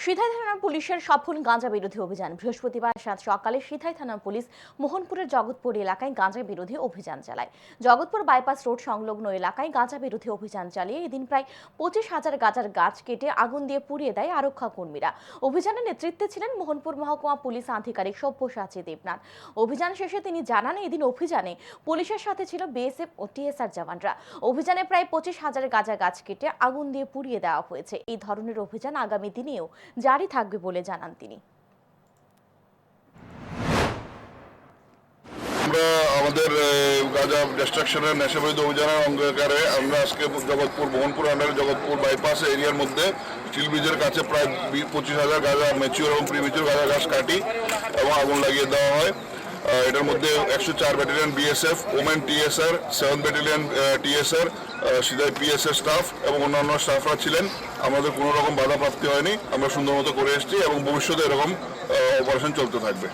সিধাই থানা পুলিশের সফল গাঁজা বিরোধী অভিযান। বৃহস্পতিবার সাত সকালে সিধাই থানা পুলিশ মোহনপুরের জগৎপুর এলাকায় গাঁজা বিরোধী অভিযান চালায়। জগৎপুর বাইপাস রোড সংলগ্ন এলাকায় গাঁজা বিরোধী অভিযান চালিয়ে এদিন প্রায় 25,000 গাঁজার গাছ কেটে আগুন দিয়ে পুড়িয়ে দেয় আরক্ষা কর্মীরা। অভিযানের নেতৃত্বে ছিলেন মোহনপুর মহকুমা পুলিশ আধিকারিক সব্যসাচী দেবনাথ। অভিযান শেষে তিনি জানান, এদিন অভিযানে পুলিশের সাথে ছিল বিএসএফ ও টিএসআর জওয়ানরা। অভিযানে প্রায় 25,000 গাঁজা গাছ কেটে আগুন দিয়ে পুড়িয়ে দেওয়া হয়েছে। এই ধরনের অভিযান আগামী দিনেও জারি থাকবে বলে জানান তিনি। আমরা আমাদের গাঁজা ডিস্ট্রাকশনের নেশাবিরোধী অভিযানের অঙ্গীকারে আমরা আজকে জগৎপুর মোহনপুর আন্ডারে জগৎপুর বাইপাস এরিয়ার মধ্যে স্টিল ব্রিজের কাছে প্রায় 25,000 গাঁজা ম্যাচিওর এবং প্রিমেচিওর গাঁজা গাছ কাটি এবং আগুন লাগিয়ে দেওয়া হয়। এটার মধ্যে 104 battalion BSF, women TSR, 7 battalion TSR, Sidhai পিএসএর স্টাফ এবং অন্যান্য স্টাফরা ছিলেন। আমাদের কোনো রকম বাধা প্রাপ্তি হয়নি। আমরা সুন্দর মতো করে এসেছি এবং ভবিষ্যতে এরকম অপারেশন চলতে থাকবে।